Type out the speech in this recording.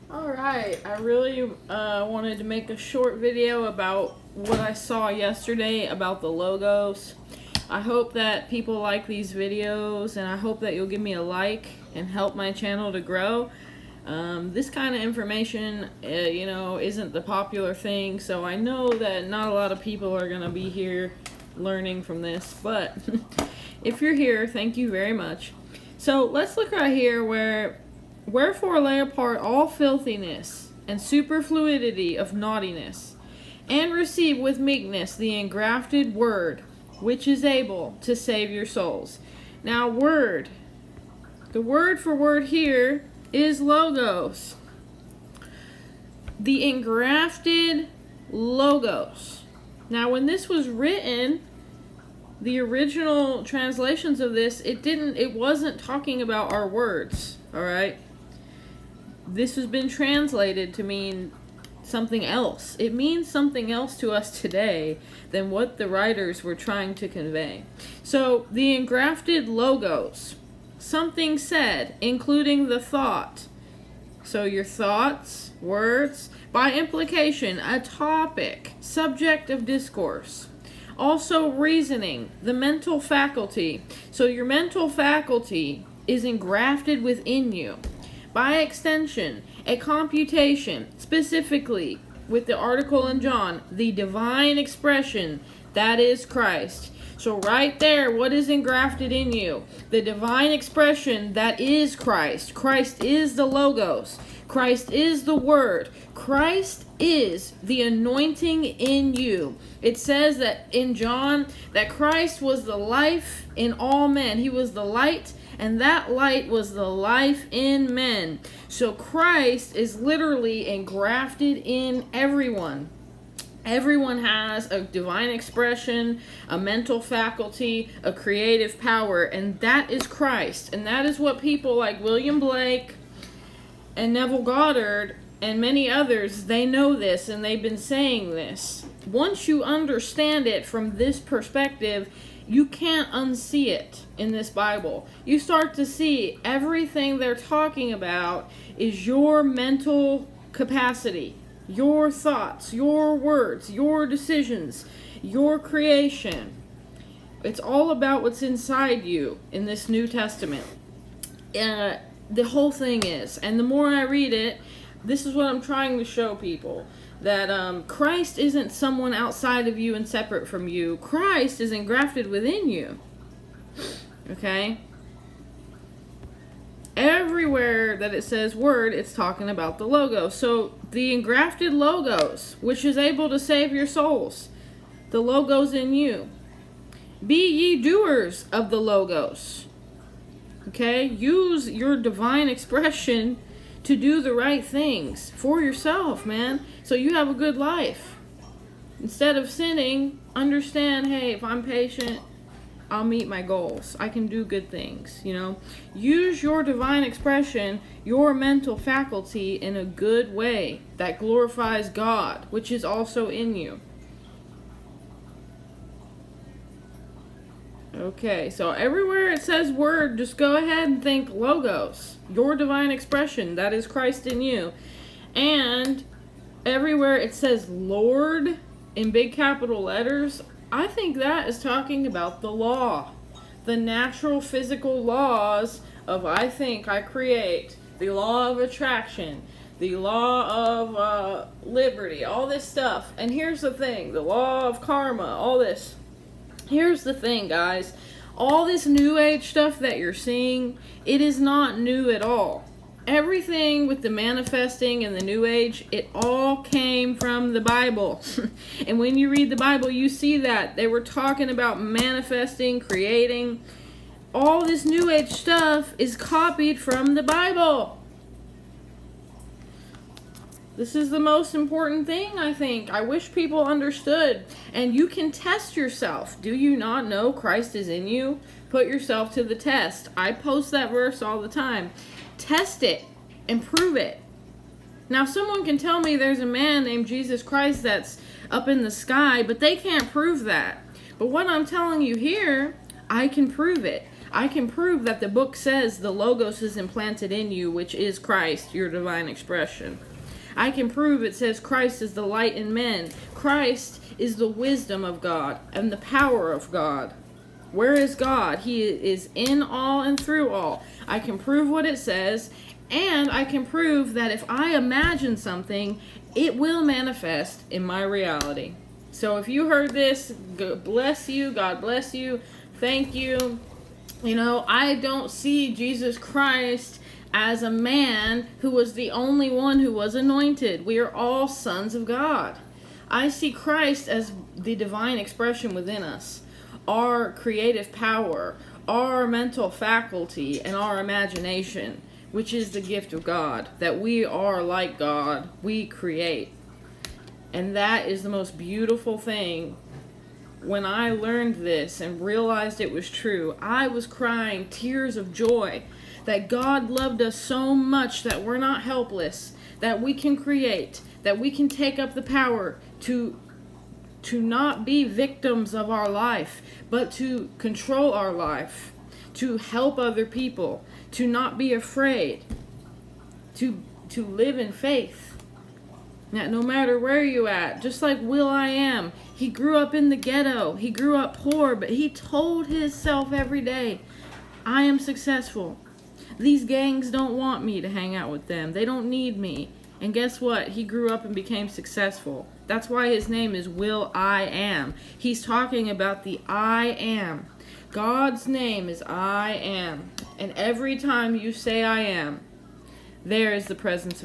Alright, I really wanted to make a short video about what I saw yesterday about the logos. I hope that people like these videos, and I hope that you'll give me a like and help my channel to grow. This kind of information, isn't the popular thing, so I know that not a lot of people are going to be here learning from this, but if you're here, thank you very much. So let's look right here where, wherefore lay apart all filthiness and superfluity of naughtiness, and receive with meekness the engrafted word, which is able to save your souls. Now, word, the word for word here is logos. The engrafted logos. Now, when this was written, the original translations of this, it wasn't talking about our words, all right? This has been translated to mean something else. It means something else to us today than what the writers were trying to convey. So, the engrafted logos, something said, including the thought. So your thoughts, words, by implication, a topic, subject of discourse. Also reasoning, the mental faculty. So your mental faculty is engrafted within you. By extension, a computation, specifically with the article in John, the divine expression, that is Christ. So right there, what is engrafted in you? The divine expression that is Christ. Christ is the Logos. Christ is the Word. Christ is the anointing in you. It says that in John that Christ was the life in all men. He was the light, and that light was the life in men. So Christ is literally engrafted in everyone. Everyone has a divine expression, a mental faculty, a creative power, and that is Christ. And that is what people like William Blake and Neville Goddard and many others, they know this and they've been saying this. Once you understand it from this perspective, you can't unsee it in this Bible. You start to see everything they're talking about is your mental capacity. Your thoughts, your words, your decisions, your creation. It's all about what's inside you in this New Testament. The whole thing is, and the more I read it, this is what I'm trying to show people, that Christ isn't someone outside of you and separate from you. Christ is engrafted within you. Okay? Everywhere that it says word, it's talking about the Logos. So the engrafted Logos, which is able to save your souls, the Logos in you. Be ye doers of the Logos. Okay? Use your divine expression to do the right things for yourself, man, so you have a good life. Instead of sinning, understand, hey, if I'm patient, I'll meet my goals. I can do good things, Use your divine expression, your mental faculty in a good way that glorifies God, which is also in you. Okay, so everywhere it says word, just go ahead and think Logos. Your divine expression, that is Christ in you. And everywhere it says Lord in big capital letters, I think that is talking about the law. The natural physical laws of I think, I create. The law of attraction. The law of liberty. All this stuff. And here's the thing. The law of karma. All this. Here's the thing, guys. All this New Age stuff that you're seeing, it is not new at all. Everything with the manifesting and the New Age, it all came from the Bible. And when you read the Bible, you see that. They were talking about manifesting, creating. All this New Age stuff is copied from the Bible. This is the most important thing, I think. I wish people understood. And you can test yourself. Do you not know Christ is in you? Put yourself to the test. I post that verse all the time. Test it and prove it. Now, someone can tell me there's a man named Jesus Christ that's up in the sky, but they can't prove that. But what I'm telling you here, I can prove it. I can prove that the book says the Logos is implanted in you, which is Christ, your divine expression. I can prove it says Christ is the light in men. Christ is the wisdom of God and the power of God. Where is God? He is in all and through all. I can prove what it says, and I can prove that if I imagine something, it will manifest in my reality. So if you heard this, God bless you. God bless you. Thank you. You know, I don't see Jesus Christ as a man who was the only one who was anointed. We are all sons of God. I see Christ as the divine expression within us, our creative power, our mental faculty, and our imagination, which is the gift of God, that we are like God, we create. And that is the most beautiful thing. When I learned this and realized it was true, I was crying tears of joy that God loved us so much that we're not helpless, that we can create, that we can take up the power to not be victims of our life, but to control our life, to help other people, to not be afraid, to live in faith. Now, no matter where you at, just like will.i.am, he grew up in the ghetto. He grew up poor, but he told himself every day, I am successful. These gangs don't want me to hang out with them. They don't need me. And guess what? He grew up and became successful. That's why his name is will.i.am. He's talking about the I am. God's name is I am. And every time you say I am, there is the presence of